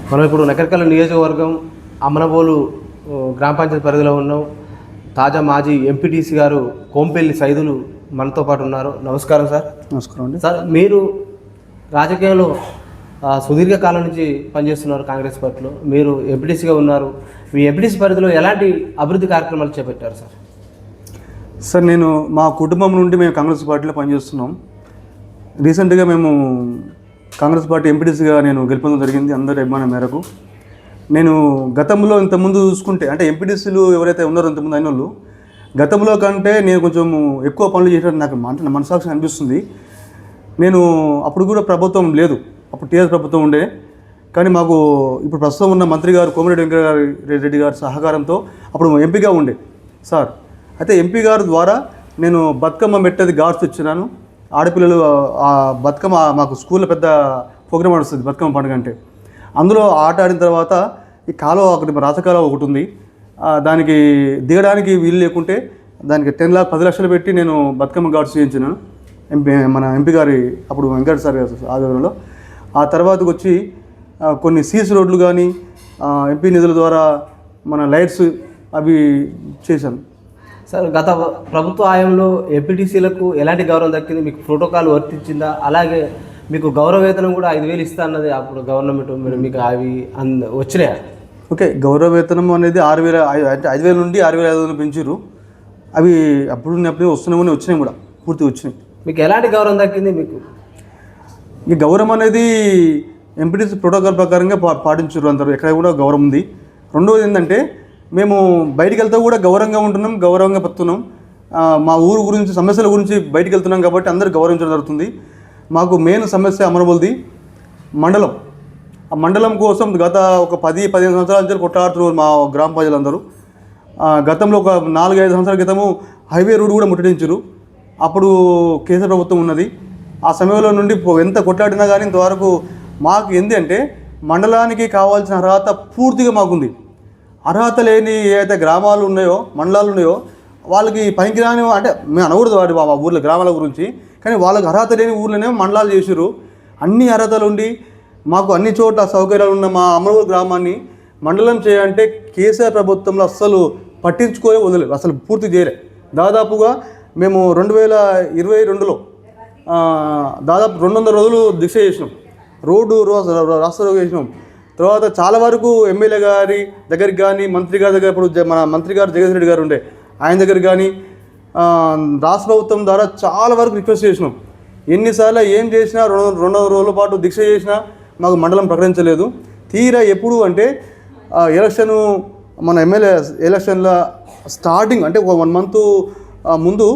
మనం ఇప్పుడు నకరికల్ నియోజకవర్గం అమనబోలు గ్రామ పంచాయతీ పరిధిలో ఉన్నాం. తాజా మాజీ ఎంపీటీసీ గారు కోంపెల్లి సైదులు మనతో పాటు ఉన్నారు. నమస్కారం సార్. నమస్కారం అండి. సార్, మీరు రాజకీయంలో సుదీర్ఘకాలం నుంచి పనిచేస్తున్నారు. కాంగ్రెస్ పార్టీలో మీరు ఎంపీటీసీగా ఉన్నారు. మీ ఎంపీటీసీ పరిధిలో ఎలాంటి అభివృద్ధి కార్యక్రమాలు చేపట్టారు సార్? సార్, నేను మా కుటుంబం నుండి మేము కాంగ్రెస్ పార్టీలో పనిచేస్తున్నాం. రీసెంట్గా మేము కాంగ్రెస్ పార్టీ ఎంపీటీసీగా నేను గెలుపొందడం జరిగింది అందరి అభిమానం మేరకు. నేను గతంలో ఇంతకుముందు చూసుకుంటే అంటే ఎంపీటీసీలు ఎవరైతే ఉన్నారో ఇంతకుముందు అయిన వాళ్ళు గతంలో కంటే నేను కొంచెం ఎక్కువ పనులు చేసినట్టు నాకు మనసాక్షి అనిపిస్తుంది. నేను అప్పుడు కూడా ప్రభుత్వం లేదు, అప్పుడు టీఆర్ఎస్ ప్రభుత్వం ఉండే. కానీ మాకు ఇప్పుడు ప్రస్తుతం ఉన్న మంత్రి గారు కోమిరెడ్డి వెంకటరెడ్డి గారి సహకారంతో అప్పుడు ఎంపీగా ఉండే సార్. అయితే ఎంపీ గారి ద్వారా నేను బతుకమ్మ మెట్టది గాడ్స్ ఇచ్చినాను. ఆడపిల్లలు ఆ బతుకమ్మ మాకు స్కూల్లో పెద్ద ప్రోగ్రామ్ నడుస్తుంది బతుకమ్మ పండుగ అంటే. అందులో ఆట ఆడిన తర్వాత ఈ కాలువ ఒకటి రాసకాలువ ఒకటి ఉంది, దానికి దిగడానికి వీలు లేకుంటే దానికి 10 లక్షలు పెట్టి నేను బతుకమ్మ గాడ్స్ చేయించినాను మన ఎంపీ గారి అప్పుడు వెంకట సార్ ఆధ్వర్యంలో. ఆ తర్వాతకు వచ్చి కొన్ని సీసీ రోడ్లు కానీ ఎంపీ నిధుల ద్వారా మన లైట్స్ అవి చేశాను సార్. గత ప్రభుత్వ హయాంలో ఎంపీటీసీలకు ఎలాంటి గౌరవం దక్కింది? మీకు ప్రోటోకాల్ వర్తించిందా? అలాగే మీకు గౌరవ వేతనం కూడా 5,000 ఇస్తా అన్నది అప్పుడు గవర్నమెంట్, మీకు అవి వచ్చినాయా? ఓకే, గౌరవ వేతనం అనేది 6,000 అంటే 5,000 నుండి 6,500 పెంచారు. అవి అప్పుడు వస్తున్నామని వచ్చినాయి కూడా, పూర్తి వచ్చినాయి. మీకు ఎలాంటి గౌరవం దక్కింది? మీకు ఈ గౌరవం అనేది ఎంపీటీసీ ప్రోటోకాల్ ప్రకారంగా పాటించారు అందరూ, ఎక్కడ కూడా గౌరవం ఉంది. రెండవది ఏంటంటే మేము బయటికి వెళ్తే కూడా గౌరవంగా ఉంటున్నాం, గౌరవంగా బతున్నాం. మా ఊరు గురించి సమస్యల గురించి బయటికి వెళ్తున్నాం కాబట్టి అందరూ గౌరవించడం జరుగుతుంది. మాకు మెయిన్ సమస్య అమరబోల్ది మండలం. ఆ మండలం కోసం గత ఒక 10-15 సంవత్సరాల నుంచి కొట్లాడుతున్నారు మా గ్రామ ప్రజలందరూ. గతంలో ఒక 4-5 సంవత్సరాల క్రితము హైవే రోడ్డు కూడా ముట్టడించారు. అప్పుడు కేసీఆర్ ప్రభుత్వం ఉన్నది. ఆ సమయంలో నుండి ఎంత కొట్లాడినా కానీ ఇంతవరకు మాకు ఏంది అంటే మండలానికి కావాల్సిన అర్హత పూర్తిగా మాకుంది. అర్హత లేని ఏదైతే గ్రామాలు ఉన్నాయో, మండలాలు ఉన్నాయో వాళ్ళకి పనికిరాని అంటే మేము అనకూడదు వాడి మా ఊర్లో గ్రామాల గురించి, కానీ వాళ్ళకి అర్హత లేని ఊర్లోనే మండలాలు చేసారు. అన్ని అర్హతలు ఉండి మాకు అన్ని చోట్ల సౌకర్యాలు ఉన్న మా అమరవూరు గ్రామాన్ని మండలం చేయాలంటే కేసీఆర్ ప్రభుత్వంలో అస్సలు పట్టించుకోలే, వదలేదు, అసలు పూర్తి చేయలే. దాదాపుగా మేము 2022లో దాదాపు 200 రోజులు దీక్ష చేసినాం, రోడ్డు రాష్ట్ర చేసినాం. తర్వాత చాలా వరకు ఎమ్మెల్యే గారి దగ్గరికి కానీ మంత్రి గారి దగ్గర, ఇప్పుడు మన మంత్రి గారు జగదీష్ రెడ్డి గారు ఉండే ఆయన దగ్గర కానీ రాష్ట్ర ప్రభుత్వం ద్వారా చాలా వరకు రిక్వెస్ట్ చేసినాం. ఎన్నిసార్లు ఏం చేసినా 200 రోజుల పాటు దీక్ష చేసినా మాకు మండలం ప్రకటించలేదు. తీరా ఎప్పుడు అంటే ఎలక్షను మన ఎమ్మెల్యే ఎలక్షన్ల స్టార్టింగ్ అంటే ఒక 1 మంత్ ముందు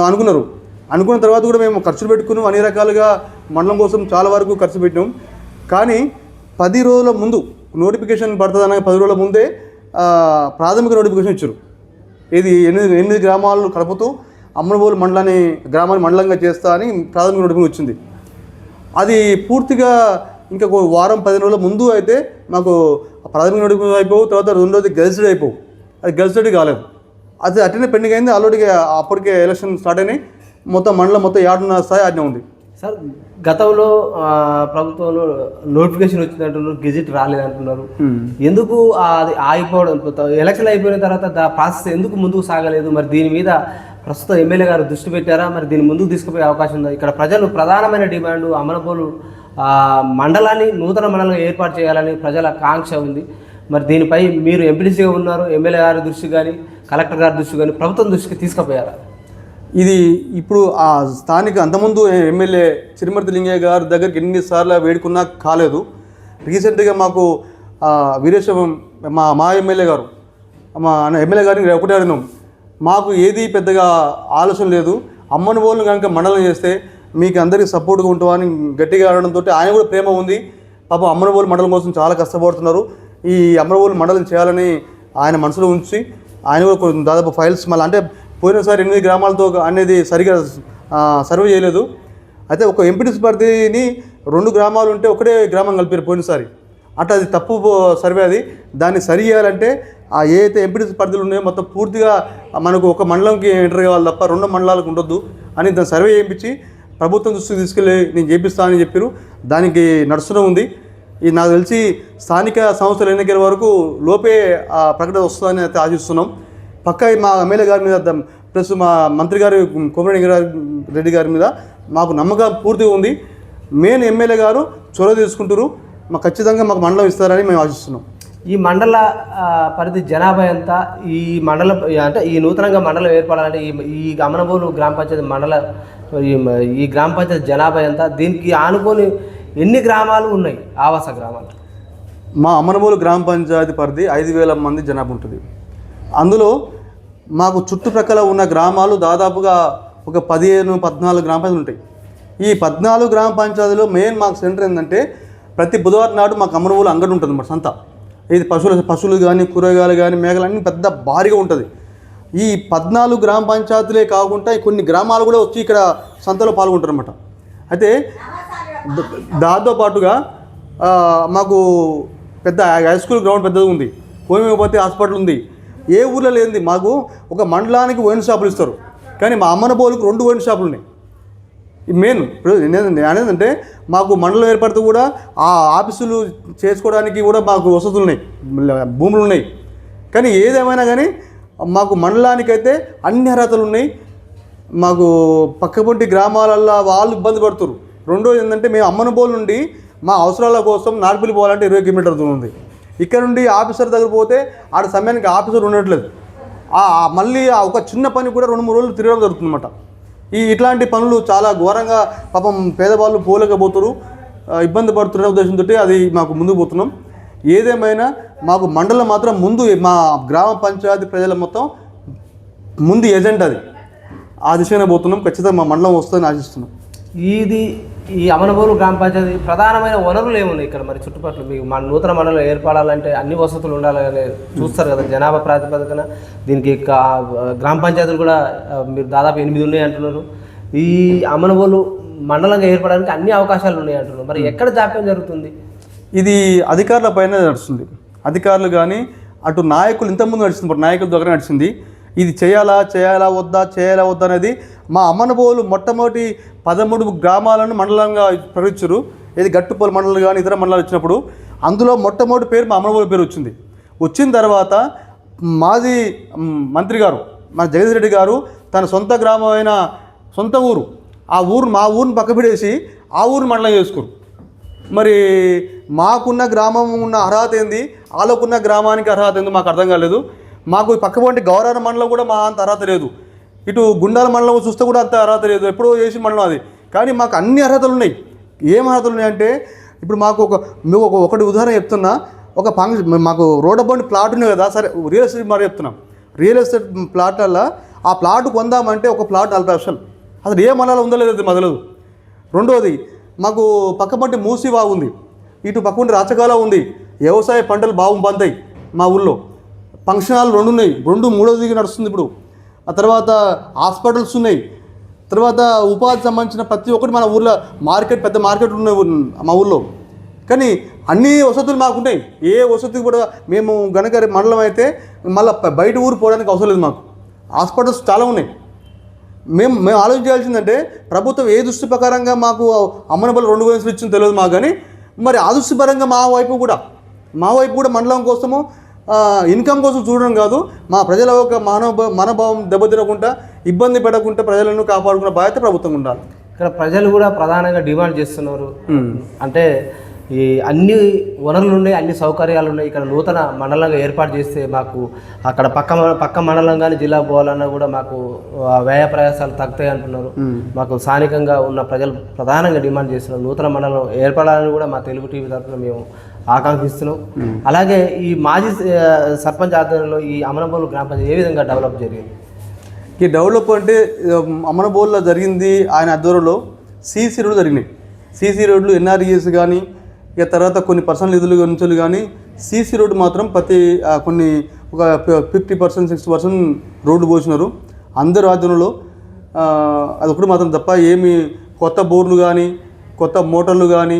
అనుకున్న తర్వాత కూడా మేము ఖర్చులు పెట్టుకున్నాం, అన్ని రకాలుగా మండలం కోసం చాలా వరకు ఖర్చు పెట్టినాం. కానీ 10 రోజుల ముందు నోటిఫికేషన్ పడుతుంది అనగా 10 రోజుల ముందే ప్రాథమిక నోటిఫికేషన్ ఇచ్చారు. ఇది 8 గ్రామాలను కలుపుతూ అమ్మనబోలు గ్రామాన్ని మండలంగా చేస్తా అని ప్రాథమిక నోటిఫికేషన్ వచ్చింది. అది పూర్తిగా ఇంకా వారం 10 రోజుల ముందు అయితే మాకు ప్రాథమిక నోటిఫికేషన్ అయిపోవు, తర్వాత రెండోది గెజిటెడ్ అయిపోవు. అది గెజిటెడ్ కాలేదు, అది అటెండ్ పెండింగ్ అయింది. ఆల్రెడీ అప్పటికే ఎలక్షన్ స్టార్ట్ అయినాయి. మండలం మొత్తం 7 స్థాయి ఆజ్ఞ ఉంది సార్. గతంలో ప్రభుత్వంలో నోటిఫికేషన్ వచ్చిందంటున్నారు, గెజిట్ రాలేదంటున్నారు. ఎందుకు అది ఆగిపోవడం? ఎలక్షన్ అయిపోయిన తర్వాత ప్రాసెస్ ఎందుకు ముందుకు సాగలేదు? మరి దీని మీద ప్రస్తుతం ఎమ్మెల్యే గారు దృష్టి పెట్టారా? మరి దీన్ని ముందుకు తీసుకుపోయే అవకాశం ఉందా? ఇక్కడ ప్రజలు ప్రధానమైన డిమాండ్ అమనబోలు మండలాన్ని నూతన మండలంగా ఏర్పాటు చేయాలని ప్రజల కాంక్ష ఉంది. మరి దీనిపై మీరు ఎంపీటీసీగా ఉన్నారు, ఎమ్మెల్యే గారి దృష్టి కానీ కలెక్టర్ గారి దృష్టి కానీ ప్రభుత్వం దృష్టికి తీసుకుపోయారా? ఇది ఇప్పుడు ఆ స్థానిక అంతకుముందు ఎమ్మెల్యే చిరుమర్తి లింగయ్య గారి దగ్గరికి ఎన్నిసార్లు వేడుకున్నా కాలేదు. రీసెంట్గా మాకు వీరేశ్వరం మా ఎమ్మెల్యే గారు ఎమ్మెల్యే గారిని ఒకటే అడిగినాం, మాకు ఏది పెద్దగా ఆలోచన లేదు, అమ్మనబోలును కనుక మండలం చేస్తే మీకు అందరికీ సపోర్ట్గా ఉంటామని గట్టిగా అనడంతో ఆయన కూడా ప్రేమ ఉంది. పాపం అమ్మనబోలు మండలం కోసం చాలా కష్టపడుతున్నారు. ఈ అమ్మనబోలు మండలం చేయాలని ఆయన మనసులో ఉంచి ఆయన కూడా దాదాపు ఫైల్స్ మళ్ళీ అంటే పోయినసారి 8 గ్రామాలతో అనేది సరిగా సర్వే చేయలేదు. అయితే ఒక ఎంపీటీసీ పరిధిని 2 గ్రామాలు ఉంటే ఒకటే గ్రామం కలిపారు పోయినసారి. అట్లా అది తప్పు సర్వే. అది దాన్ని సరి చేయాలంటే ఏదైతే ఎంపీటీసీ పరిధులు ఉన్నాయో మొత్తం పూర్తిగా మనకు ఒక మండలంకి ఎంటర్ కావాలి తప్ప 2 మండలాలకు ఉండొద్దు అని దాన్ని సర్వే చేయించి ప్రభుత్వం దృష్టికి తీసుకెళ్ళి నేను చేపిస్తానని చెప్పారు. దానికి నడుస్తూనే ఉంది. నాకు తెలిసి స్థానిక సంస్థల ఎన్నికల వరకు లోపే ఆ ప్రకటన వస్తుందని అయితే ఆశిస్తున్నాం. పక్క మా ఎమ్మెల్యే గారి మీద ప్లస్ మా మంత్రి గారి కోమరెడ్డి రెడ్డి గారి మీద మాకు నమ్మకం పూర్తిగా ఉంది. మెయిన్ ఎమ్మెల్యే గారు చొరవ తీసుకుంటారు, మాకు ఖచ్చితంగా మాకు మండలం ఇస్తారని మేము ఆశిస్తున్నాం. ఈ మండల పరిధి జనాభా ఎంత? ఈ మండలం అంటే ఈ నూతనంగా మండలం ఏర్పడాలంటే ఈ అమనబోలు గ్రామ పంచాయతీ మండల ఈ గ్రామ పంచాయతీ జనాభా ఎంత? దీనికి ఆనుకొని ఎన్ని గ్రామాలు ఉన్నాయి, ఆవాస గ్రామాలు? మా అమనబోలు గ్రామ పంచాయతీ పరిధి 5,000 మంది జనాభా ఉంటుంది. అందులో మాకు చుట్టుప్రక్కల ఉన్న గ్రామాలు దాదాపుగా ఒక 15-14 గ్రామ పంచాయతీలు ఉంటాయి. ఈ 14 గ్రామ పంచాయతీలో మెయిన్ మాకు సెంటర్ ఏంటంటే ప్రతి బుధవారం నాడు మాకు అమనబోలు అంగడి ఉంటుంది అన్నమాట, సంత. ఇది పశువులు కానీ కూరగాయలు కానీ మేకలు అన్నీ పెద్ద భారీగా ఉంటుంది. ఈ 14 గ్రామ పంచాయతీలే కాకుండా కొన్ని గ్రామాలు కూడా వచ్చి ఇక్కడ సంతలో పాల్గొంటారు అన్నమాట. అయితే దాంతో పాటుగా మాకు పెద్ద హై స్కూల్ గ్రౌండ్ పెద్దది ఉంది, హోమియోపతి హాస్పిటల్ ఉంది. ఏ ఊర్లో లేనిది మాకు ఒక మండలానికి వైన్ షాపులు ఇస్తారు, కానీ మా అమ్మనబోలుకు 2 వైన్ షాపులు ఉన్నాయి. మెయిన్ అనేదంటే మాకు మండలం ఏర్పడితే కూడా ఆ ఆఫీసులు చేసుకోవడానికి కూడా మాకు వసతులు ఉన్నాయి, భూములు ఉన్నాయి. కానీ ఏదేమైనా కానీ మాకు మండలానికైతే అన్ని అర్హతలు ఉన్నాయి. మాకు పక్కపొంటి గ్రామాలల్లో వాళ్ళు ఇబ్బంది పడుతున్నారు. రెండోది ఏంటంటే మేము అమ్మనబోలు నుండి మా అవసరాల కోసం నార్పల్లి పోవాలంటే 20 కిలోమీటర్ల దూరం ఉంది. ఇక్కడ నుండి ఆఫీసర్ దగ్గర పోతే ఆడ సమయానికి ఆఫీసర్ ఉండట్లేదు. మళ్ళీ ఒక చిన్న పని కూడా 2-3 రోజులు తిరగడం జరుగుతుంది అన్నమాట. ఇట్లాంటి పనులు చాలా ఘోరంగా పాపం పేదవాళ్ళు పోలేకపోతారు, ఇబ్బంది పడుతున్న ఉద్దేశంతో అది మాకు ముందుకు పోతున్నాం. ఏదేమైనా మాకు మండలం మాత్రం ముందు, మా గ్రామ పంచాయతీ ప్రజల మొత్తం ముందు ఏజెంట్ అది, ఆ దిశగానే పోతున్నాం. ఖచ్చితంగా మా మండలం వస్తుందని ఆశిస్తున్నాం. ఈ అమనబోలు గ్రామ పంచాయతీ ప్రధానమైన వనరులు ఏమున్నాయి ఇక్కడ మరి చుట్టుపక్కల? మీకు మన నూతన మండలం ఏర్పడాలంటే అన్ని వసతులు ఉండాలని చూస్తారు కదా, జనాభా ప్రాతిపదికన. దీనికి గ్రామ పంచాయతీలు కూడా మీరు దాదాపు 8 ఉన్నాయి అంటున్నారు. ఈ అమనబోలు మండలంగా ఏర్పడడానికి అన్ని అవకాశాలు ఉన్నాయి అంటున్నారు. మరి ఎక్కడ జాప్యం జరుగుతుంది? ఇది అధికారుల పైన నడుస్తుంది. అధికారులు కానీ అటు నాయకులు ఇంతకుముందు నడుస్తుంది, నాయకుల దగ్గర నడిచింది. ఇది చేయాలా వద్దా అనేది మా అమ్మనబోలు మొట్టమొదటి 13 గ్రామాలను మండలంగా ప్రకటించారు. ఇది గట్టుపల్లి మండలం కానీ ఇతర మండలాలు వచ్చినప్పుడు అందులో మొట్టమొదటి పేరు మా అమ్మనబోలు పేరు వచ్చింది. వచ్చిన తర్వాత మాజీ మంత్రి గారు మన జగదీష్ రెడ్డి గారు తన సొంత గ్రామమైన సొంత ఊరు, మా ఊరిని పక్కపెట్టేసి ఆ ఊరిని మండలం చేసుకోరు. మరి మాకున్న గ్రామం ఉన్న అర్హత ఏంది, వాళ్ళకున్న గ్రామానికి అర్హత ఏంది మాకు అర్థం కాలేదు. మాకు పక్కపొంటి గౌరవ మండలం కూడా మా అంత అర్హత లేదు, ఇటు గుండాల మండలం చూస్తే కూడా అంత అర్హత లేదు, ఎప్పుడో చేసి మండలం అది. కానీ మాకు అన్ని అర్హతలు ఉన్నాయి. ఏం అర్హతలు ఉన్నాయంటే ఇప్పుడు మాకు ఒకటి ఉదాహరణ చెప్తున్నా. ఒక ఫంక్షన్ మాకు రోడ్డు ప్లాట్ ఉంది కదా, సరే రియల్ ఎస్టేట్ మరి చెప్తున్నాం. రియల్ ఎస్టేట్ ప్లాట్లలో ఆ ప్లాట్ కొందామంటే ఒక ప్లాట్ 40 లక్షలు. అసలు ఏ మండలం ఉందో లేదో మొదలదు. రెండోది మాకు పక్కపొంటి మూసి బాగుంది, ఇటు పక్కపొంటి రాచకాల ఉంది, వ్యవసాయ పంటలు పంతాయి. మా ఊళ్ళో ఫంక్షన్ హాల్ 2 ఉన్నాయి, 3వ నడుస్తుంది ఇప్పుడు. ఆ తర్వాత హాస్పిటల్స్ ఉన్నాయి. తర్వాత ఉపాధి సంబంధించిన ప్రతి ఒక్కటి మన ఊళ్ళో పెద్ద మార్కెట్ ఉన్నాయి మా ఊళ్ళో. కానీ అన్ని వసతులు మాకున్నాయి. ఏ వసతి కూడా మేము గనక మండలం అయితే మళ్ళీ బయట ఊరు పోవడానికి అవసరం లేదు. మాకు హాస్పిటల్స్ చాలా ఉన్నాయి. మేము ఆలోచించాల్సిందంటే ప్రభుత్వం ఏ దృష్టి ప్రకారంగా మాకు అమ్మనబోలు 2 వయసులు ఇచ్చింది తెలియదు మాకు. కానీ మరి ఆ దృష్టి పరంగా మా వైపు కూడా మండలం కోసము ఇన్కమ్ కోసం చూడడం కాదు, మా ప్రజల యొక్క మనోభావం దెబ్బతినకుండా ఇబ్బంది పడకుండా ప్రజలను కాపాడుకున్న బాధ్యత ప్రభుత్వం ఉండాలి. ఇక్కడ ప్రజలు కూడా ప్రధానంగా డిమాండ్ చేస్తున్నారు. అంటే ఈ అన్ని వనరులు ఉన్నాయి, అన్ని సౌకర్యాలు ఉన్నాయి. ఇక్కడ నూతన మండలంగా ఏర్పాటు చేస్తే మాకు అక్కడ పక్క మండలం కానీ జిల్లా పోవాలన్నా కూడా మాకు వ్యయ ప్రయాసాలు తగ్గుతాయి అంటున్నారు. మాకు స్థానికంగా ఉన్న ప్రజలు ప్రధానంగా డిమాండ్ చేస్తున్నారు. నూతన మండలం ఏర్పడాలని కూడా మా తెలుగు టీవీ తరఫున మేము ఆకాంక్షిస్తున్నాం. అలాగే ఈ మాజీ సర్పంచ్ ఆధ్వర్యంలో ఈ అమనబోలు గ్రామ పంచాయతీ ఏ విధంగా డెవలప్ జరిగింది? ఈ డెవలప్ అంటే అమనబోల్లో జరిగింది ఆయన ఆధ్వర్యంలో సీసీ రోడ్లు జరిగినాయి. సీసీ రోడ్లు ఎన్ఆర్ఈఎస్ కానీ ఇక తర్వాత కొన్ని పర్సనల్ నిధులు నుంచి కానీ సీసీ రోడ్డు మాత్రం కొన్ని ఒక 50% 60% రోడ్లు పోసినారు అందరు ఆధ్వర్యంలో. అదొకటి మాత్రం తప్ప ఏమి కొత్త బోర్లు కానీ కొత్త మోటార్లు కానీ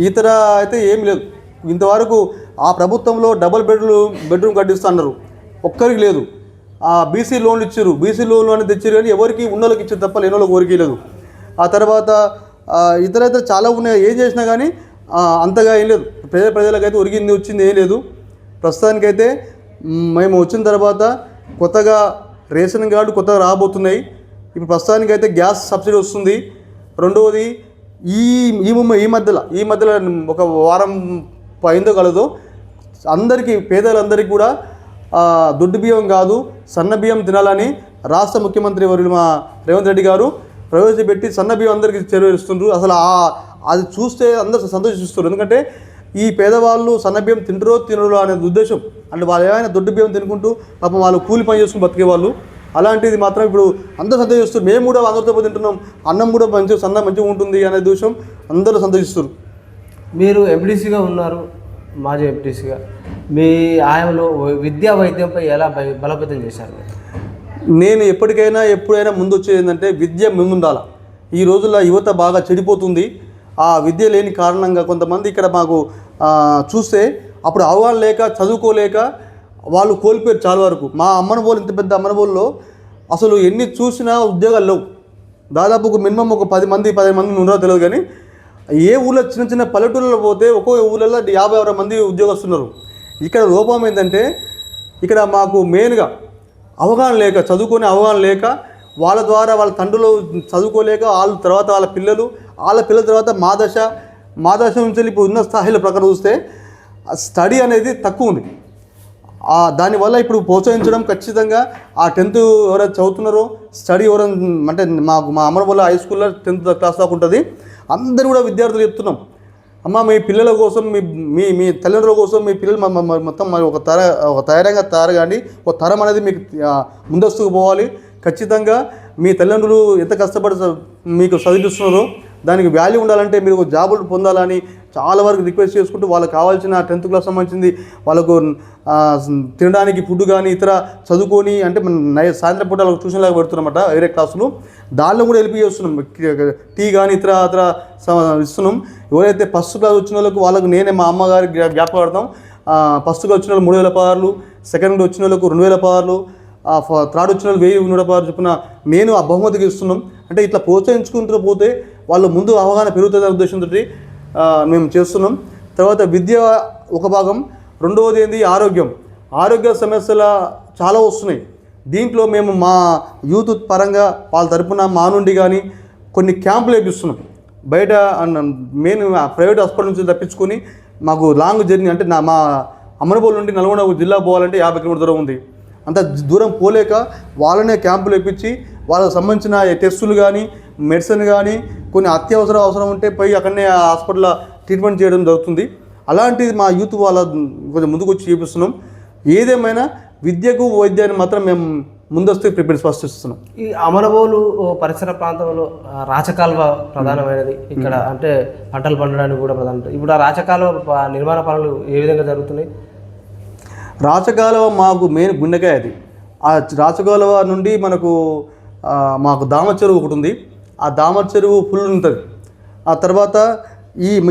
ఇతర అయితే ఏమి లేదు. ఇంతవరకు ఆ ప్రభుత్వంలో డబుల్ బెడ్రూమ్ కట్టిస్తున్నారు, ఒక్కరికి లేదు. బీసీ లోన్లు ఇచ్చారు, బీసీ లోన్లు అనేది తెచ్చారు, కానీ ఎవరికి ఉన్నోళ్ళకి ఇచ్చారు తప్ప లేని వాళ్ళకి ఎవరికి లేదు. ఆ తర్వాత ఇతర చాలా ఉన్నాయి. ఏం చేసినా కానీ అంతగా ఏం లేదు. ప్రజలకైతే ఒరిగింది వచ్చింది ఏం లేదు. ప్రస్తుతానికైతే మేము వచ్చిన తర్వాత కొత్తగా రేషన్ కార్డు కొత్తగా రాబోతున్నాయి. ఇప్పుడు ప్రస్తుతానికైతే గ్యాస్ సబ్సిడీ వస్తుంది. రెండవది ఈ మధ్యలో ఒక వారం అయిందో కలదో అందరికీ పేదలందరికీ కూడా దొడ్డు బియ్యం కాదు సన్న బియ్యం తినాలని రాష్ట్ర ముఖ్యమంత్రి వర్యులు మా రేవంత్ రెడ్డి గారు ప్రవేశపెట్టి సన్న బియ్యం అందరికీ చేరువరుస్తుండ్రు. అసలు అది చూస్తే అందరూ సంతోషిస్తున్నారు. ఎందుకంటే ఈ పేదవాళ్ళు సన్న బియ్యం తినరో అనే ఉద్దేశం. అంటే వాళ్ళు ఏమైనా దొడ్డు బియ్యం తినుకుంటూ పాపం వాళ్ళు కూలి పని చేసుకుని బతికేవాళ్ళు. అలాంటిది మాత్రం ఇప్పుడు అందరూ సంతోషిస్తారు. మేము కూడా అందరితో తింటున్నాం, అన్నం కూడా సన్న మంచిగా ఉంటుంది అనే ఉద్దేశం అందరూ సంతోషిస్తారు. మీరు ఎంపీటీసీగా ఉన్నారు, మాజీ ఎంపీటీసీగా. మీ ఆయంలో విద్యా వైద్యంపై ఎలా బలోపేతం చేశారు? నేను ఎప్పుడైనా ముందు వచ్చేది ఏంటంటే విద్య ముందుండాలి. ఈ రోజుల్లో యువత బాగా చెడిపోతుంది. ఆ విద్య లేని కారణంగా కొంతమంది ఇక్కడ మాకు చూస్తే అప్పుడు అవగాహన లేక చదువుకోలేక వాళ్ళు కోల్పోయారు చాలా వరకు. మా అమ్మనబోలు ఇంత పెద్ద అమ్మనబోల్లో అసలు ఎన్ని చూసినా ఉద్యోగాలు లేవు. దాదాపు మినిమం ఒక 10 మంది ఉన్నారో తెలియదు. కానీ ఏ ఊళ్ళో చిన్న పల్లెటూళ్ళలో పోతే ఒక్కో ఊళ్ళల్లో 50-60 మంది ఉద్యోగస్తున్నారు. ఇక్కడ లోపం ఏంటంటే ఇక్కడ మాకు మెయిన్గా అవగాహన లేక, చదువుకునే అవగాహన లేక, వాళ్ళ ద్వారా వాళ్ళ తండ్రులు చదువుకోలేక వాళ్ళ తర్వాత వాళ్ళ పిల్లల తర్వాత మా దశ నుంచి ఇప్పుడు ఉన్న స్థాయిల ప్రకారం చూస్తే స్టడీ అనేది తక్కువ ఉంది. దానివల్ల ఇప్పుడు ప్రోత్సహించడం ఖచ్చితంగా ఆ 10th ఎవరైతే చదువుతున్నారో స్టడీ అంటే మా అమరవల్ల హై స్కూల్లో 10th క్లాస్ దాకా ఉంటుంది. అందరూ కూడా విద్యార్థులు చెప్తున్నాం, అమ్మ మీ పిల్లల కోసం మీ తల్లిదండ్రుల కోసం మీ పిల్లలు మొత్తం ఒక తయారు కానీ ఒక తరం అనేది మీకు ముందస్తుకు పోవాలి. ఖచ్చితంగా మీ తల్లిదండ్రులు ఎంత కష్టపడి మీకు చదివిస్తున్నారో దానికి వాల్యూ ఉండాలంటే మీరు జాబులు పొందాలని చాలా వరకు రిక్వెస్ట్ చేసుకుంటూ వాళ్ళకి కావాల్సిన 10th క్లాస్ సంబంధించింది వాళ్ళకు తినడానికి ఫుడ్ కానీ ఇతర చదువుకొని అంటే సాయంత్రం పూట ట్యూషన్ లాగా పెడుతున్నమాట వేరే క్లాసులు. దానిలో కూడా హెల్ప్ చేస్తున్నాం. టీ కానీ ఇతర ఇస్తున్నాం. ఎవరైతే ఫస్ట్ క్లాస్ వచ్చిన వాళ్ళకు నేనే మా అమ్మగారి జ్ఞాపకం పడతాం. ఫస్ట్ క్లాస్ వచ్చిన వాళ్ళు 3000 పదార్లు, సెకండ్ వచ్చిన వాళ్ళకు 2000 పదార్లు, థర్డ్ వచ్చిన వాళ్ళు 1100 పదార్లు చొప్పున నేను ఆ బహుమతికి ఇస్తున్నాం. అంటే ఇట్లా ప్రోత్సహించుకుంటూ పోతే వాళ్ళు ముందు అవగాహన పెరుగుతుందనే ఉద్దేశంతో మేము చేస్తున్నాం. తర్వాత విద్య ఒక భాగం. రెండవది ఏంది ఆరోగ్య సమస్యలు చాలా వస్తున్నాయి. దీంట్లో మేము మా యూత్ పరంగా వాళ్ళ తరపున మా నుండి కానీ కొన్ని క్యాంపులు వేపిస్తున్నాం. బయట మెయిన్ ప్రైవేట్ హాస్పిటల్ నుంచి తప్పించుకొని మాకు లాంగ్ జర్నీ అంటే మా అమరబోల్ నుండి నల్గొండ జిల్లా పోవాలంటే 50 కిలోమీటర్ దూరం ఉంది. అంత దూరం పోలేక వాళ్ళనే క్యాంపులు వేపించి వాళ్ళకి సంబంధించిన టెస్టులు కానీ మెడిసిన్ కానీ కొన్ని అవసరం ఉంటే పోయి అక్కడనే హాస్పిటల్లో ట్రీట్మెంట్ చేయడం జరుగుతుంది. అలాంటిది మా యూత్ వాళ్ళ కొంచెం ముందుకు వచ్చి చూపిస్తున్నాం. ఏదేమైనా విద్యకు వైద్యాన్ని మాత్రం మేము ముందస్తు స్పష్టిస్తున్నాం. ఈ అమరబోలు పరిసర ప్రాంతంలో రాచకాల్వ ప్రధానమైనది. ఇక్కడ అంటే పంటలు పండడానికి కూడా ప్రధాన. ఇప్పుడు ఆ రాచకాల్వ నిర్మాణ పనులు ఏ విధంగా జరుగుతున్నాయి? రాచకాలువ మాకు మెయిన్ గుండెకాయ. అది ఆ రాచకాలువ నుండి మాకు దామర్ చెరువు ఒకటి ఉంది. ఆ దామర్ చెరువు ఫుల్ ఉంటుంది. ఆ తర్వాత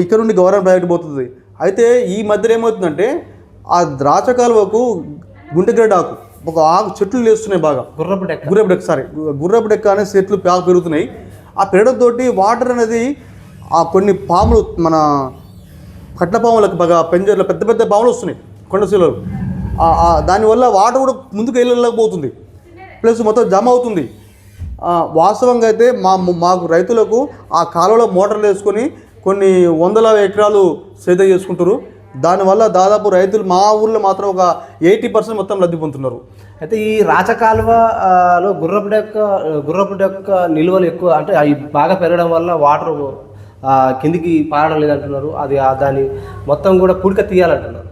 ఇక్కడ నుండి గవర్నమెంట్ ప్రాజెక్ట్ పోతుంది. అయితే ఈ మధ్యలో ఏమవుతుందంటే ఆ రాచకాలువకు గుంటెగడ్డాకు ఒక చెట్లు లేస్తున్నాయి బాగా. గుర్రపు డెక్క అనే చెట్లు పెరుగుతున్నాయి. ఆ పెరగడంతో వాటర్ అనేది కొన్ని పాములు మన కట్ల పాములకు బాగా పెంజర్లు పెద్ద పాములు వస్తున్నాయి కొండశీలలు. దానివల్ల వాటర్ కూడా ముందుకు వెళ్ళలేకపోతుంది, ప్లస్ మొత్తం జమ అవుతుంది. వాస్తవంగా అయితే మాకు రైతులకు ఆ కాలువలో మోటార్లు వేసుకొని కొన్ని 100 ఎకరాలు సేద్యం చేసుకుంటారు. దానివల్ల దాదాపు రైతులు మా ఊళ్ళో మాత్రం ఒక 80% మొత్తం లబ్ధి పొందుతున్నారు. అయితే ఈ రాచకాలువలో గుర్రపు డెక్క నిల్వలు ఎక్కువ, అంటే అవి బాగా పెరగడం వల్ల వాటర్ కిందికి పారడం లేదంటున్నారు. అది దాన్ని మొత్తం కూడా పుడక తీయాలంటున్నారు.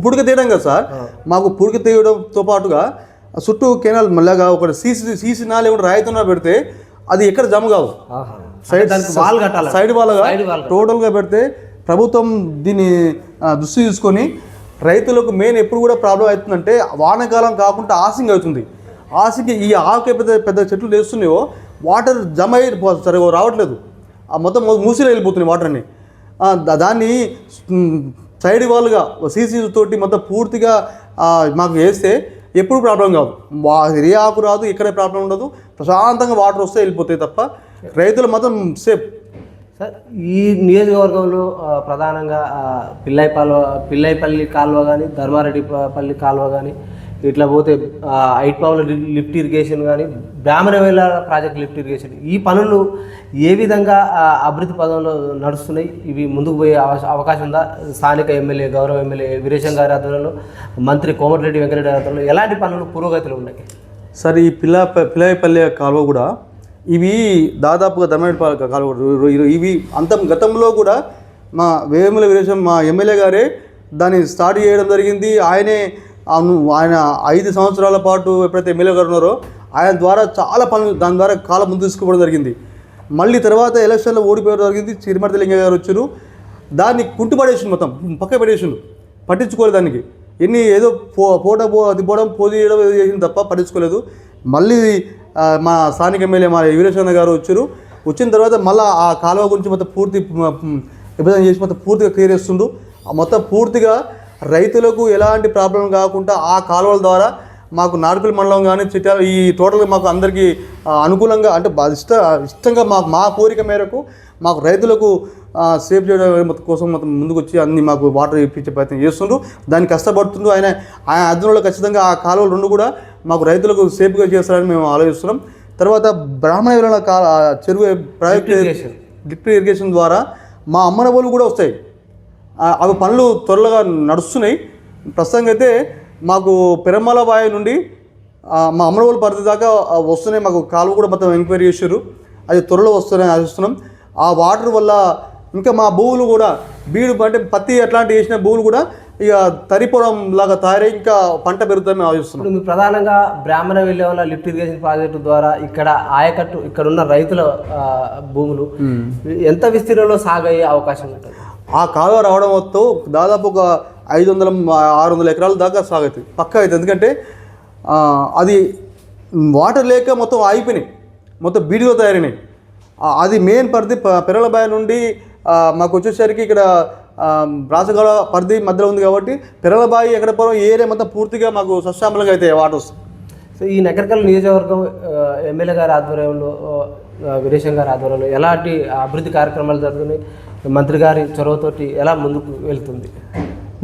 పుడక తీయడం కదా సార్, మాకు పుడక తీయడంతో పాటుగా చుట్టూ కెనాల్ మళ్ళాగా ఒక సీసీ నాలు ఏమైనా రాయితున్నా పెడితే అది ఎక్కడ జమ కావు. సైడ్ వాళ్ళగా టోటల్గా పెడితే ప్రభుత్వం దీన్ని దృష్టి తీసుకొని రైతులకు మెయిన్ ఎప్పుడు కూడా ప్రాబ్లం అవుతుందంటే వానాకాలం కాకుండా ఆసింగ్ అవుతుంది. ఆసింగ్ ఈ ఆకు పెద్ద చెట్లు వేస్తున్నాయో వాటర్ జమ అయిపోతుంది, సరే రావట్లేదు. మొత్తం మూసిలో వెళ్ళిపోతున్నాయి వాటర్ని. దాన్ని సైడ్ వాళ్ళుగా సీసీ తోటి మొత్తం పూర్తిగా మాకు వేస్తే ఎప్పుడు ప్రాబ్లం కాదు. ఏ ఆకు రాదు, ఇక్కడే ప్రాబ్లం ఉండదు. ప్రశాంతంగా వాటర్ వస్తే వెళ్ళిపోతాయి తప్ప రైతులు మాత్రం సేఫ్. సార్ ఈ నియోజకవర్గంలో ప్రధానంగా పిల్లైపల్లి కాలువ కానీ ధర్మారెడ్డిపల్లి కాలువ కానీ ఇట్లా పోతే ఐట్పావుల లిఫ్ట్ ఇరిగేషన్ కానీ బ్రాహ్మణవేల ప్రాజెక్ట్ లిఫ్ట్ ఇరిగేషన్ ఈ పనులు ఏ విధంగా అభివృద్ధి పదంలో నడుస్తున్నాయి? ఇవి ముందుకు పోయే అవకాశం ఉందా? స్థానిక ఎమ్మెల్యే గౌరవ ఎమ్మెల్యే వీరేశం గారి ఆధ్వర్యంలో, మంత్రి కోమటిరెడ్డి వెంకటరెడ్డి ఆధ్వర్యంలో ఎలాంటి పనులు పురోగతిలో ఉన్నాయి? సార్ ఈ పిల్లైపల్లి కాలువ కూడా ఇవి దాదాపుగా ధర్మారెడ్డి కాలువ ఇవి గతంలో కూడా మా వేముల వీరేశం మా ఎమ్మెల్యే గారే దాన్ని స్టార్ట్ చేయడం జరిగింది. ఆయన 5 సంవత్సరాల పాటు ఎప్పుడైతే ఎమ్మెల్యే గారు ఉన్నారో ఆయన ద్వారా చాలా పనులు దాని ద్వారా కాలం ముందు తీసుకోవడం జరిగింది. మళ్ళీ తర్వాత ఎలక్షన్లో ఓడిపోవడం జరిగింది. చిరుమర్తి లింగ గారు వచ్చారు, దాన్ని కుంటుపడేసిండు, మొత్తం పక్క పడేసిండు, పట్టించుకోలేదు. దానికి ఏదో అది పోవడం పోజు చేయడం ఏదో చేసింది తప్ప పట్టించుకోలేదు. మళ్ళీ మా స్థానిక ఎమ్మెల్యే మా వీరేశన్న గారు వచ్చిన తర్వాత మళ్ళీ ఆ కాలువ గురించి మొత్తం పూర్తి విభజన చేసి మొత్తం పూర్తిగా క్లియర్ చేస్తుండు. మొత్తం పూర్తిగా రైతులకు ఎలాంటి ప్రాబ్లం కాకుండా ఆ కాలువల ద్వారా మాకు నాడుపల్లి మండలం కానీ చిట్యాల ఈ టోటల్గా మాకు అందరికీ అనుకూలంగా అంటే ఇష్టంగా మా కోరిక మేరకు మాకు రైతులకు సేవ్ చేయడం కోసం మొత్తం ముందుకు వచ్చి అన్ని మాకు వాటర్ ఇప్పించే ప్రయత్నం చేస్తుండ్రు. దాన్ని కష్టపడుతుండ్రు. ఆయన అధ్వర్యంలో ఖచ్చితంగా ఆ కాలువలు 2 కూడా మాకు రైతులకు సేఫ్గా చేస్తారని మేము ఆలోచిస్తున్నాం. తర్వాత బ్రాహ్మణ చెరువు ప్రాజెక్ట్ లిఫ్ట్ ఇరిగేషన్ ద్వారా మా అమ్మన బోలు కూడా వస్తాయి. అవి పనులు త్వరగా నడుస్తున్నాయి. ప్రస్తుతంగా అయితే మాకు పెరమల బావి నుండి మా అమ్మనబోలు పరిధి దాకా వస్తున్నాయి. మాకు కాలువ కూడా మొత్తం ఎంక్వైరీ చేశారు, అది త్వరలో వస్తున్నాయని ఆశిస్తున్నాం. ఆ వాటర్ వల్ల ఇంకా మా భూములు కూడా బీడు అంటే పత్తి అట్లాంటివి వేసిన భూములు కూడా ఇక తరిపోవడం లాగా తయారై ఇంకా పంట పెరుగుతుందని మేము ఆశిస్తున్నాం. ఇప్పుడు ప్రధానంగా బ్రాహ్మణ వెళ్ళే లిఫ్ట్ ఇరిగేషన్ ప్రాజెక్టు ద్వారా ఇక్కడ ఆయకట్టు ఇక్కడ ఉన్న రైతుల భూములు ఎంత విస్తీర్ణంలో సాగయ్యే అవకాశం ఉంటుంది? ఆ కాలువ రావడం వల్ల దాదాపు ఒక 500-600 ఎకరాల దాకా సాగుతుంది, పక్కా అవుతుంది. ఎందుకంటే అది వాటర్ లేక మొత్తం ఆగిపోయినాయి, మొత్తం బీడిలో తయారైనాయి. అది మెయిన్ పరిధి పెరలబాయి నుండి మాకు వచ్చేసరికి ఇక్కడ రాసగాల పరిధి మధ్యలో ఉంది కాబట్టి పెరలబాయి ఎక్కడపురం ఏరియా మొత్తం పూర్తిగా మాకు సస్యామలంగా అయితే వాటర్ వస్తుంది. సో ఈ నగరకల్ నియోజకవర్గం ఎమ్మెల్యే గారి ఆధ్వర్యంలో, వీరేశం గారి ఆధ్వర్యంలో ఎలాంటి అభివృద్ధి కార్యక్రమాలు జరుగుతున్నాయి? మంత్రి గారి చొరవతోటి ఎలా ముందుకు వెళ్తుంది?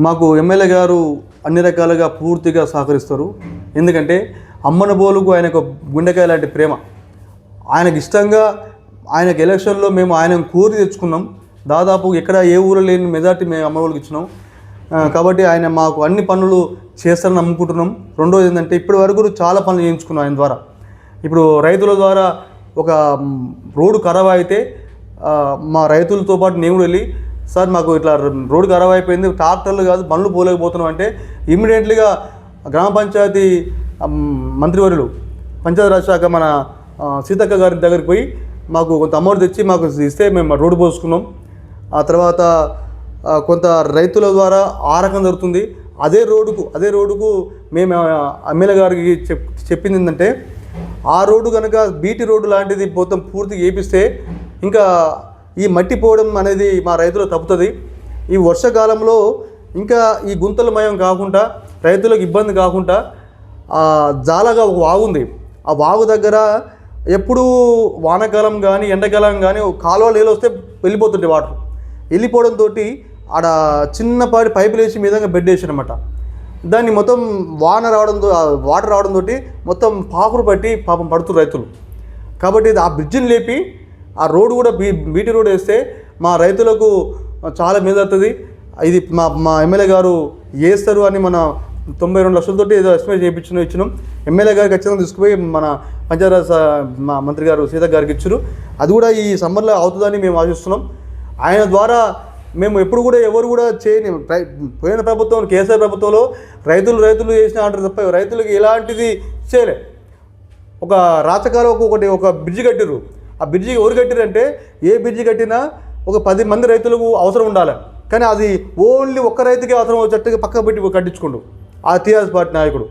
మాకు ఎమ్మెల్యే గారు అన్ని రకాలుగా పూర్తిగా సహకరిస్తారు. ఎందుకంటే అమ్మన బోలుకు ఆయనకు గుండెకాయ లాంటి ప్రేమ, ఆయనకు ఇష్టంగా ఆయనకు ఎలక్షన్లో మేము ఆయనను కోరి తెచ్చుకున్నాం. దాదాపు ఎక్కడ ఏ ఊరు లేని మెజార్టీ మేము అమ్మవాళ్ళకి ఇచ్చినాం. కాబట్టి ఆయన మాకు అన్ని పనులు చేస్తారని నమ్ముకుంటున్నాం. రెండోది ఏంటంటే ఇప్పటి వరకు చాలా పనులు చేయించుకున్నాం ఆయన ద్వారా. ఇప్పుడు రైతుల ద్వారా ఒక రోడ్డు ఖరాబ్ అయితే మా రైతులతో పాటు నేను వెళ్ళి, సార్ మాకు ఇట్లా రోడ్డు ఖరాబ్ అయిపోయింది, ట్రాక్టర్లు కాదు బండ్లు పోలేకపోతున్నాం అంటే ఇమ్మీడియట్లీగా గ్రామ పంచాయతీ మంత్రివర్యులు పంచాయతీరాజ్ శాఖ మన సీతక్క గారి దగ్గరికి పోయి మాకు కొంత అమౌంట్ తెచ్చి మాకు ఇస్తే మేము రోడ్డు పోసుకున్నాం. ఆ తర్వాత కొంత రైతుల ద్వారా ఆ రకం జరుగుతుంది. అదే రోడ్డుకు మేము ఎమ్మెల్యే గారికి చెప్పింది ఏంటంటే ఆ రోడ్డు కనుక బీటీ రోడ్డు లాంటిది మొత్తం పూర్తిగా వేపిస్తే ఇంకా ఈ మట్టి పోవడం అనేది మా రైతులకు తప్పుతుంది. ఈ వర్షాకాలంలో ఇంకా ఈ గుంతలమయం కాకుండా రైతులకు ఇబ్బంది కాకుండా జాలగా ఒక వాగు ఉంది. ఆ వాగు దగ్గర ఎప్పుడూ వానాకాలం కానీ ఎండాకాలం కానీ కాలువ నీళ్ళు వస్తే వెళ్ళిపోతుంటాయి. వాటర్ వెళ్ళిపోవడంతో ఆడ చిన్నపాటి పైపులు వేసి మీదంగా బెడ్ వేసారనమాట. దాన్ని మొత్తం వాటర్ రావడంతో మొత్తం పాకురు పట్టి పాపం పడుతున్నారు రైతులు. కాబట్టి ఆ బ్రిడ్జిని లేపి ఆ రోడ్డు కూడా బీటీ రోడ్ వేస్తే మా రైతులకు చాలా మేలవుతుంది. ఇది మా ఎమ్మెల్యే గారు వేస్తారు అని మన 92 లక్షలతోటి ఏదో ఎస్టిమేట్ ఇచ్చినాం. ఎమ్మెల్యే గారికి ఖచ్చితంగా తీసుకుపోయి మన పంచాయతీరాజ్ మా మంత్రి గారు సీత గారికి ఇచ్చారు. అది కూడా ఈ సమ్మర్లో అవుతుందని మేము ఆశిస్తున్నాం. ఆయన ద్వారా మేము ఎప్పుడు కూడా ఎవరు కూడా చేయని పోయిన ప్రభుత్వం కేసీఆర్ ప్రభుత్వంలో రైతులు చేసిన ఆర్డర్ తప్ప రైతులకు ఎలాంటిది చేయలే. ఒక రాచకాలకు ఒక బ్రిడ్జి కట్టిరు. ఆ బ్రిడ్జి ఎవరు కట్టిరంటే ఏ బ్రిడ్జి కట్టినా ఒక 10 మంది రైతులకు అవసరం ఉండాలి. కానీ అది ఓన్లీ ఒక్క రైతుకే అవసరం వచ్చేట్టుగా పక్క పెట్టి కట్టించుకుండు ఆ టీఆర్ఎస్ పార్టీ నాయకుడు.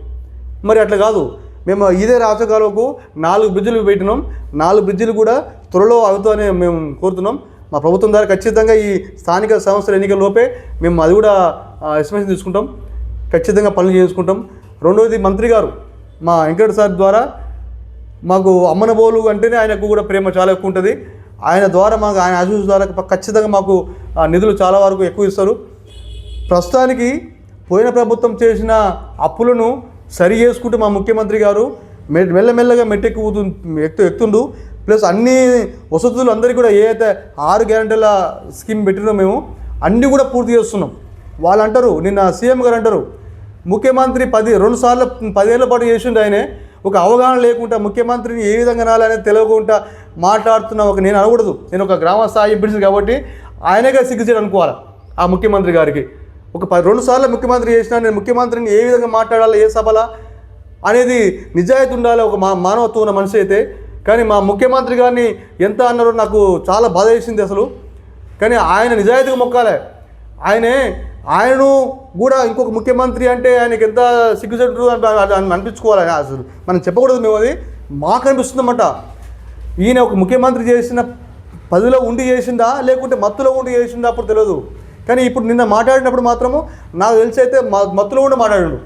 మరి అట్లా కాదు, మేము ఇదే రాచకాలకు 4 బ్రిడ్జిలు పెట్టినాం. 4 బ్రిడ్జిలు కూడా త్వరలో అవుతాయని మేము కోరుతున్నాం. మా ప్రభుత్వం ద్వారా ఖచ్చితంగా ఈ స్థానిక సంస్థల ఎన్నికల లోపే మేము అది కూడా ఎస్టిమేషన్ తీసుకుంటాం, ఖచ్చితంగా పనులు చేసుకుంటాం. రెండవది మంత్రి గారు మా వెంకట సార్ ద్వారా మాకు అమ్మనబోలు అంటేనే ఆయనకు కూడా ప్రేమ చాలా ఎక్కువ ఉంటుంది. ఆయన ద్వారా మాకు ఆయన ఆశీస్ ద్వారా ఖచ్చితంగా మాకు నిధులు చాలా వరకు ఎక్కువ ఇస్తారు. ప్రస్తుతానికి పోయిన ప్రభుత్వం చేసిన అప్పులను సరి చేసుకుంటూ మా ముఖ్యమంత్రి గారు మెల్లమెల్లగా ఎక్కుతుండు. ప్లస్ అన్ని వసతులు అందరికీ కూడా ఏదైతే 6 గ్యారెంటీల స్కీమ్ పెట్టినో మేము అన్నీ కూడా పూర్తి చేస్తున్నాం. వాళ్ళు అంటారు, నిన్న సీఎం గారు అంటారు, ముఖ్యమంత్రి 2 సార్లు 10 ఏళ్ల పాటు చేసిండు ఆయనే, ఒక అవగాహన లేకుండా ముఖ్యమంత్రిని ఏ విధంగా నాలనేది తెలియకుండా మాట్లాడుతున్నా. నేను అనకూడదు, నేను ఒక గ్రామ స్థాయి ఎంపీసీ కాబట్టి ఆయనగా సిగ్గుచేటు అనుకోవాలి ఆ ముఖ్యమంత్రి గారికి. 2 సార్లు ముఖ్యమంత్రి చేసినా నేను ముఖ్యమంత్రిని ఏ విధంగా మాట్లాడాలి, ఏ సభలా అనేది నిజాయితీ ఉండాలి ఒక మానవత్వం ఉన్న మనిషి అయితే. కానీ మా ముఖ్యమంత్రి గారిని ఎంత అన్నారో నాకు చాలా బాధ వేసింది అసలు. కానీ ఆయన నిజాయితీగా మొక్కాలి. ఆయనను కూడా ఇంకొక ముఖ్యమంత్రి అంటే ఆయనకి ఎంత సిగ్గుచెట్టు అనిపించుకోవాలి. అసలు మనం చెప్పకూడదు, మేము అది మాకు అనిపిస్తుందన్నమాట. ఈయన ఒక ముఖ్యమంత్రి చేసిన 10లో ఉండి చేసిందా లేకుంటే మత్తులో ఉండి చేసిందా అప్పుడు తెలియదు. కానీ ఇప్పుడు నిన్న మాట్లాడినప్పుడు మాత్రము నాకు తెలిసి అయితే మత్తులో ఉండి మాట్లాడాడు,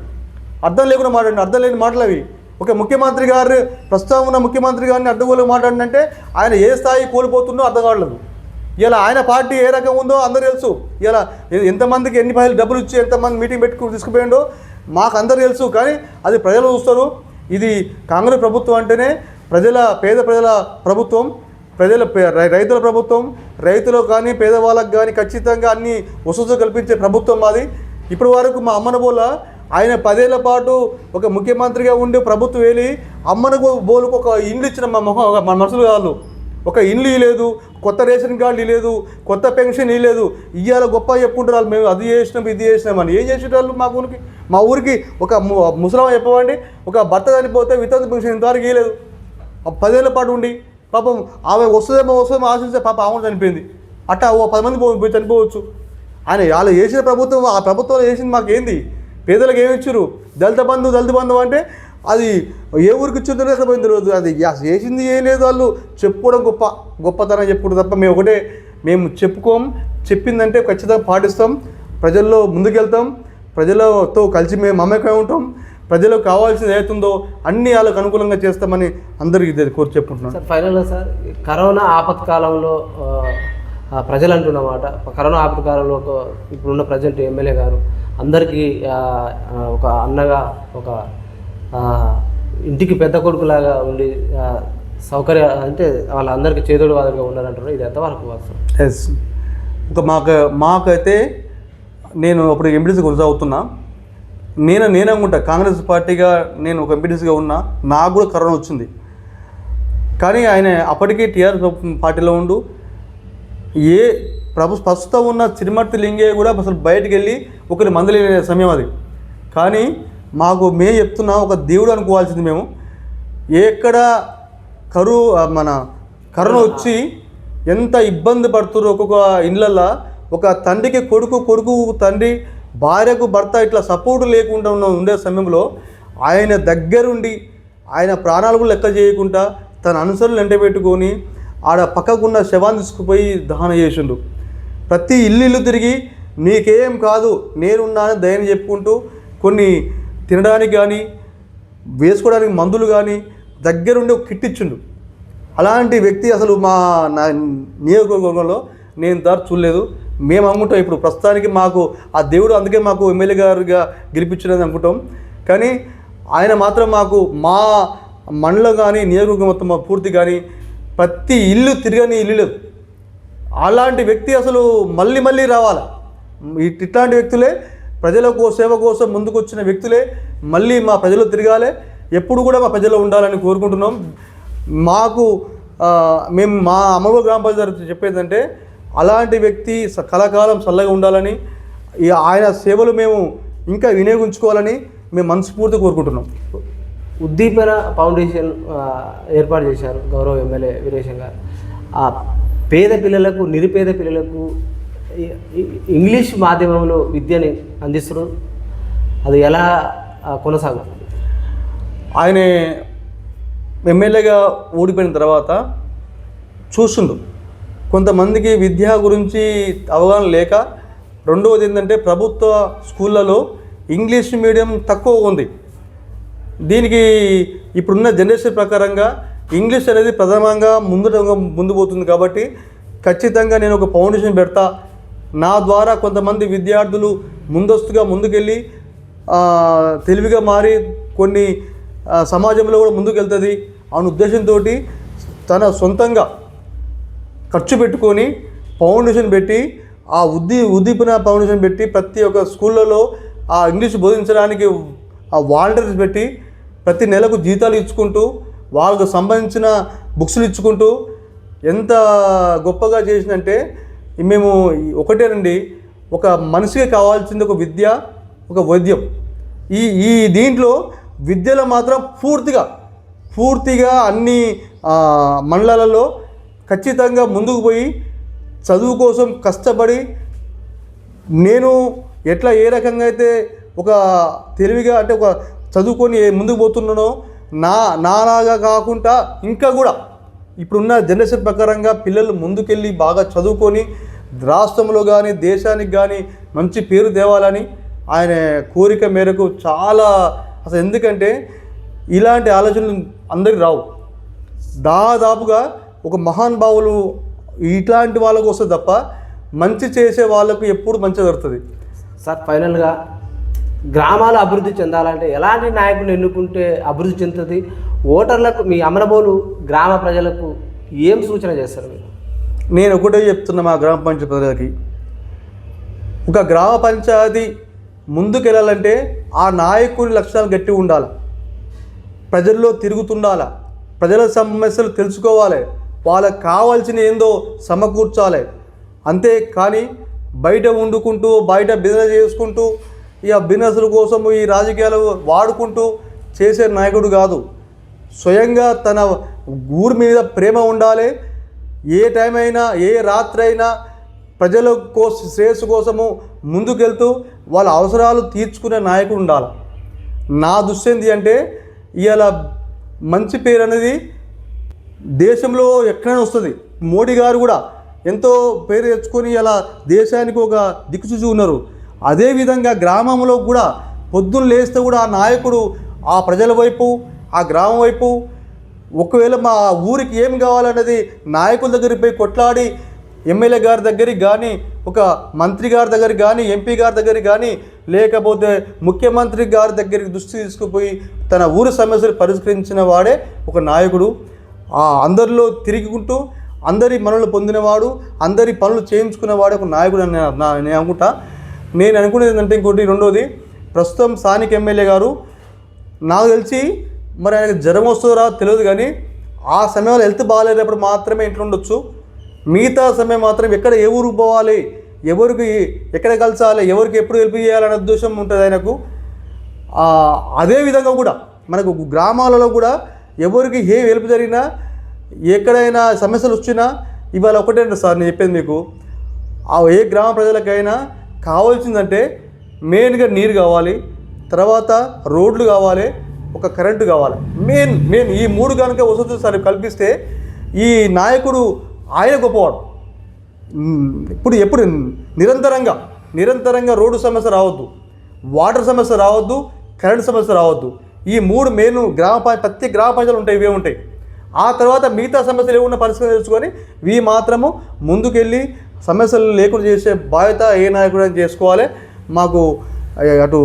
అర్థం లేకుండా మాట్లాడిన, అర్థం లేని మాటలు అవి. ఒక ముఖ్యమంత్రి గారు ప్రస్తుతం ఉన్న ముఖ్యమంత్రి గారిని అడ్డగోలుగా మాట్లాడినంటే ఆయన ఏ స్థాయి కోల్పోతుందో అర్థం కావట్లేదు. ఇలా ఆయన పార్టీ ఏ రకం ఉందో అందరూ తెలుసు. ఇలా ఎంతమందికి ఎన్ని పైసలు డబ్బులు ఇచ్చి ఎంతమంది మీటింగ్ పెట్టుకుని తీసుకుపోయిండో మాకు అందరూ తెలుసు. కానీ అది ప్రజలు చూస్తారు. ఇది కాంగ్రెస్ ప్రభుత్వం అంటేనే పేద ప్రజల ప్రభుత్వం, రైతుల ప్రభుత్వం. రైతులు కానీ పేదవాళ్ళకు కానీ ఖచ్చితంగా అన్ని వసతులు కల్పించే ప్రభుత్వం మాది. ఇప్పటి వరకు మా అమ్మన బోల ఆయన 10 ఏళ్ల పాటు ఒక ముఖ్యమంత్రిగా ఉండి ప్రభుత్వం వెళ్ళి అమ్మన బోలుకు ఒక ఇండ్లు ఇచ్చిన మా మనుషులు కాదు. ఒక ఇండ్లు ఇవ్వలేదు, కొత్త రేషన్ కార్డు ఇవ్వలేదు, కొత్త పెన్షన్ ఇవ్వలేదు. ఇవాళ గొప్ప చెప్పుకుంటారు వాళ్ళు, మేము అది చేసినాం ఇది చేసినామని. ఏం చేసేటాళ్ళు మా ఊరికి ఒక ముసలాం చెప్పవండి, ఒక భర్త చనిపోతే వితంతు పెన్షన్ ఇంతవరకు ఇవ్వలేదు. 10 ఏళ్ల పాటు ఉండి పాపం ఆమె వస్తుందేమో ఆశిస్తే పాప ఆమె చనిపోయింది. అట్టా 10 మంది చనిపోవచ్చు. వాళ్ళు చేసిన ప్రభుత్వం, ఆ ప్రభుత్వం చేసింది మాకేంది, పేదలకు ఏమి ఇచ్చారు? దళిత బంధు అంటే అది ఏ ఊరికి ఇచ్చిందో లేకపోయింది తెలియదు. అది చేసింది ఏం లేదు. వాళ్ళు చెప్పుకోవడం గొప్పతనం చెప్పుకోవడం తప్ప మేము చెప్పిందంటే ఖచ్చితంగా పాటిస్తాం. ప్రజల్లో ముందుకెళ్తాం, ప్రజలతో కలిసి మేము మమేకమై ఉంటాం. ప్రజలకు కావాల్సింది ఏతుందో అన్నీ వాళ్ళకు అనుకూలంగా చేస్తామని అందరికీ చెప్పుకుంటున్నాం. సార్ ఫైనల్గా సార్, కరోనా ఆపత్కాలంలో ప్రజలు అంటున్నమాట, కరోనా ఆపత్కాలంలో ఇప్పుడున్న ప్రజెంట్ ఎమ్మెల్యే గారు అందరికీ ఒక అన్నగా, ఒక ఇంటికి పెద్ద కొడుకులాగా ఉండి సౌకర్యాలు అంటే వాళ్ళందరికీ చేదోడు వాదులుగా ఉన్నారంటారు. ఇది ఎంతవరకు వాస్తవం? ఎస్, ఇంకా మాకైతే నేను అప్పుడు ఎంపీటీసీ కొనసాగుతున్నా. నేను అనుకుంటా కాంగ్రెస్ పార్టీగా నేను ఒక ఎంపీటీసీగా ఉన్నా, నాకు కూడా కరోనా వచ్చింది. కానీ ఆయన అప్పటికీ టీఆర్ఎస్ పార్టీలో ఉండు ప్రస్తుతం ఉన్న చిరుమర్తి లింగయ్య కూడా అసలు బయటికి వెళ్ళి ఒకరి మందులేని సమయం అది. కానీ మేము చెప్తున్నా, ఒక దేవుడు అనుకోవాల్సింది మేము. ఎక్కడ కరోనా వచ్చి ఎంత ఇబ్బంది పడుతుర్రో ఒక్కొక్క ఇళ్ళల్లో, ఒక తండ్రికి కొడుకు తండ్రి, భార్యకు భర్త ఇట్లా సపోర్ట్ లేకుండా ఉండే సమయంలో ఆయన దగ్గరుండి ఆయన ప్రాణాలు కూడా లెక్క చేయకుండా తన అనుసరులు వెంట పెట్టుకొని ఆడ పక్కకున్న శవాన్ని తీసుకుపోయి దహన చేసిండు. ప్రతి ఇల్లు తిరిగి నీకేం కాదు నేనున్నానని ధైర్యం చెప్పుకుంటూ కొన్ని తినడానికి కానీ వేసుకోవడానికి మందులు కానీ దగ్గరుండి ఒక కిట్ ఇచ్చిండు. అలాంటి వ్యక్తి అసలు నా నియోజకవర్గంలో నేను చూడలేదు. మేము అనుకుంటాం ఇప్పుడు ప్రస్తుతానికి మాకు ఆ దేవుడు అందుకే మాకు ఎమ్మెల్యే గారుగా గెలిపించడానికి అనుకుంటాం. కానీ ఆయన మాత్రం మాకు మా మండలం కానీ నియోజకవర్గం మొత్తం పూర్తి కానీ ప్రతి ఇల్లు తిరగని ఇల్లు లేదు. అలాంటి వ్యక్తి అసలు మళ్ళీ రావాలి. ఇట్లాంటి వ్యక్తులే ప్రజల సేవ కోసం ముందుకు వచ్చిన వ్యక్తులే మళ్ళీ మా ప్రజలు తిరగాలి, ఎప్పుడు కూడా మా ప్రజలు ఉండాలని కోరుకుంటున్నాం. మేము మా అమ్మగో గ్రామ పంచాయతీ చెప్పేదంటే అలాంటి వ్యక్తి కలకాలం చల్లగా ఉండాలని, ఆయన సేవలు మేము ఇంకా వినియోగించుకోవాలని మేము మనస్ఫూర్తిగా కోరుకుంటున్నాం. ఉద్దీపన ఫౌండేషన్ ఏర్పాటు చేశారు గౌరవ ఎమ్మెల్యే వీరేశం గారు. ఆ పేద పిల్లలకు, నిరుపేద పిల్లలకు ఇంగ్లీష్ మాధ్యమంలో విద్యని అందిస్తున్నారు. అది ఎలా కొనసాగుతుంది? ఆయన ఎమ్మెల్యేగా ఓడిపోయిన తర్వాత చూస్తుండు కొంతమందికి విద్య గురించి అవగాహన లేక, రెండవది ఏంటంటే ప్రభుత్వ స్కూళ్ళలో ఇంగ్లీష్ మీడియం తక్కువ ఉంది. దీనికి ఇప్పుడున్న జనరేషన్ ప్రకారంగా ఇంగ్లీష్ అనేది ప్రధానంగా ముందు పోతుంది కాబట్టి ఖచ్చితంగా నేను ఒక ఫౌండేషన్ పెడతా. నా ద్వారా కొంతమంది విద్యార్థులు ముందస్తుగా ముందుకెళ్ళి తెలివిగా మారి కొన్ని సమాజంలో కూడా ముందుకెళ్తుంది అనే ఉద్దేశంతో తన సొంతంగా ఖర్చు పెట్టుకొని ఫౌండేషన్ పెట్టి ఆ ఉద్దీపన ఫౌండేషన్ పెట్టి ప్రతి ఒక్క స్కూళ్ళలో ఆ ఇంగ్లీష్ బోధించడానికి ఆ వాలంటీర్స్ పెట్టి ప్రతి నెలకు జీతాలు ఇచ్చుకుంటూ వాళ్ళకు సంబంధించిన బుక్స్లు ఇచ్చుకుంటూ ఎంత గొప్పగా చేసిందంటే మేము ఒకటేనండి, ఒక మనిషికి కావాల్సింది ఒక విద్య, ఒక వైద్యం. ఈ దీంట్లో విద్యలో మాత్రం పూర్తిగా అన్ని మండలాలలో ఖచ్చితంగా ముందుకు పోయి చదువు కోసం కష్టపడి నేను ఎట్లా ఏ రకంగా అయితే ఒక తెలివిగా అంటే ఒక చదువుకొని ముందుకు పోతున్నానో నాలాగా కాకుండా ఇంకా కూడా ఇప్పుడున్న జనరేషన్ ప్రకారంగా పిల్లలు ముందుకెళ్ళి బాగా చదువుకొని రాష్ట్రంలో కానీ దేశానికి కానీ మంచి పేరు తేవాలని ఆయన కోరిక మేరకు చాలా అసలు ఎందుకంటే ఇలాంటి ఆలోచనలు అందరికి రావు. దాదాపుగా ఒక మహానుభావులు ఇట్లాంటి వాళ్ళకు వస్తుంది తప్ప మంచి చేసే వాళ్ళకు ఎప్పుడు మంచి జరుగుతుంది. సార్ ఫైనల్గా గ్రామాలు అభివృద్ధి చెందాలంటే ఎలాంటి నాయకుడిని ఎన్నుకుంటే అభివృద్ధి చెందుతుంది? ఓటర్లకు మీ అమరబోలు గ్రామ ప్రజలకు ఏం సూచన చేస్తారు మీరు? నేను ఒకటే చెప్తున్నా మా గ్రామ పంచాయతీ ప్రజలకి, ఒక గ్రామ పంచాయతీ ముందుకెళ్ళాలంటే ఆ నాయకుడి లక్షణాలు గట్టిగా ఉండాలి, ప్రజల్లో తిరుగుతుండాలి, ప్రజల సమస్యలు తెలుసుకోవాలి, వాళ్ళకి కావాల్సిన ఏందో సమకూర్చాలి. అంతే కానీ బయట వండుకుంటూ బయట బిజినెస్ చేసుకుంటూ ఇక బిజినెస్ల కోసము ఈ రాజకీయాలు వాడుకుంటూ చేసే నాయకుడు కాదు. స్వయంగా తన ఊరి మీద ప్రేమ ఉండాలి. ఏ టైం అయినా ఏ రాత్రి అయినా ప్రజల శ్రేయస్సు కోసము ముందుకెళ్తూ వాళ్ళ అవసరాలు తీర్చుకునే నాయకుడు ఉండాలి. నా దృష్టి ఏంటి అంటే ఇవాళ మంచి పేరు అనేది దేశంలో ఎక్కడైనా వస్తుంది. మోడీ గారు కూడా ఎంతో పేరు తెచ్చుకొని ఇలా దేశానికి ఒక దిక్కుచూచి ఉన్నారు. అదేవిధంగా గ్రామంలో కూడా పొద్దున్న లేస్తే కూడా ఆ నాయకుడు ఆ ప్రజల వైపు ఆ గ్రామం వైపు ఒకవేళ మా ఊరికి ఏం కావాలన్నది నాయకుల దగ్గరికి పోయి కొట్లాడి ఎమ్మెల్యే గారి దగ్గరికి కానీ ఒక మంత్రి గారి దగ్గరికి కానీ ఎంపీ గారి దగ్గరికి కానీ లేకపోతే ముఖ్యమంత్రి గారి దగ్గరికి దృష్టి తీసుకుపోయి తన ఊరి సమస్యలు పరిష్కరించిన వాడే ఒక నాయకుడు. అందరిలో తిరుగుకుంటూ అందరి మనల్ని పొందినవాడు, అందరి పనులు చేయించుకునేవాడు ఒక నాయకుడు అని నేను అనుకుంటా. నేను అనుకునేది ఏంటంటే ఇంకోటి రెండోది, ప్రస్తుతం స్థానిక ఎమ్మెల్యే గారు నాకు తెలిసి మరి ఆయనకు జ్వరం వస్తుందో తెలియదు కానీ ఆ సమయంలో హెల్త్ బాగాలేనప్పుడు మాత్రమే ఇంట్లో ఉండొచ్చు. మిగతా సమయం మాత్రం ఎక్కడ ఏ ఊరికి పోవాలి, ఎవరికి ఎక్కడ కలసాలి, ఎవరికి ఎప్పుడు హెల్ప్ చేయాలనే ఉద్దేశం ఉంటుంది ఆయనకు. అదేవిధంగా కూడా మనకు గ్రామాలలో కూడా ఎవరికి ఏ హెల్ప్ జరిగినా ఎక్కడైనా సమస్యలు వచ్చినా ఇవాళ ఒకటే సార్ నేను చెప్పేది మీకు, ఏ గ్రామ ప్రజలకైనా కావాల్సిందంటే మెయిన్గా నీరు కావాలి, తర్వాత రోడ్లు కావాలి, ఒక కరెంటు కావాలి. మెయిన్ ఈ మూడు కనుక వసతులు సరే కల్పిస్తే ఈ నాయకుడు ఆయన గొప్పవాడు. ఎప్పుడు నిరంతరంగా రోడ్డు సమస్య రావద్దు, వాటర్ సమస్య రావద్దు, కరెంటు సమస్య రావద్దు. ఈ మూడు మెయిన్ ప్రతి గ్రామ పంచాయతీలు ఉంటాయి, ఇవే ఉంటాయి. ఆ తర్వాత మిగతా సమస్యలు ఏమున్న పరిస్థితి తెలుసుకొని ఇవి మాత్రము ముందుకెళ్ళి సమస్యలు లేకుండా చేసే బాధ్యత ఏ నాయకుడు అని చేసుకోవాలి. మాకు అటు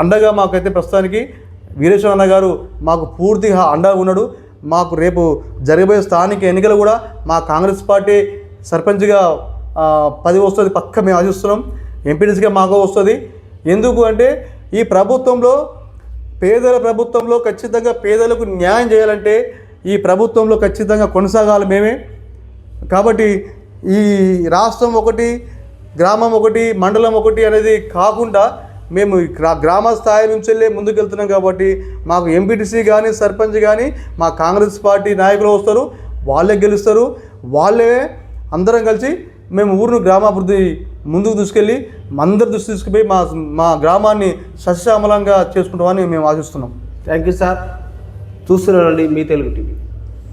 అండగా మాకైతే ప్రస్తుతానికి వీరేశ్వర అన్న గారు మాకు పూర్తిగా అండగా ఉన్నాడు. మాకు రేపు జరగబోయే స్థానిక ఎన్నికలు కూడా మా కాంగ్రెస్ పార్టీ సర్పంచ్గా 10 వస్తుంది పక్క మేము ఆశిస్తున్నాం. ఎంపీటీసీగా మాకు వస్తుంది. ఎందుకు అంటే ఈ ప్రభుత్వంలో పేదల ప్రభుత్వంలో ఖచ్చితంగా పేదలకు న్యాయం చేయాలంటే ఈ ప్రభుత్వంలో ఖచ్చితంగా కొనసాగాలి మేమే. కాబట్టి ఈ రాష్ట్రం ఒకటి, గ్రామం ఒకటి, మండలం ఒకటి అనేది కాకుండా మేము గ్రామ స్థాయి నుంచి వెళ్ళే ముందుకెళ్తున్నాం. కాబట్టి మాకు ఎంపీటీసీ కానీ సర్పంచ్ కానీ మా కాంగ్రెస్ పార్టీ నాయకులు వస్తారు, వాళ్ళే గెలుస్తారు. వాళ్ళే అందరం కలిసి మేము ఊరిని గ్రామాభివృద్ధి ముందుకు తీసుకెళ్ళి అందరి దృష్టి తీసుకుపోయి మా గ్రామాన్ని సస్యశ్యామలంగా చేసుకుంటామని మేము ఆశిస్తున్నాం. Thank you sir. చూస్తున్నానండి మీ తెలుగు టీవీ.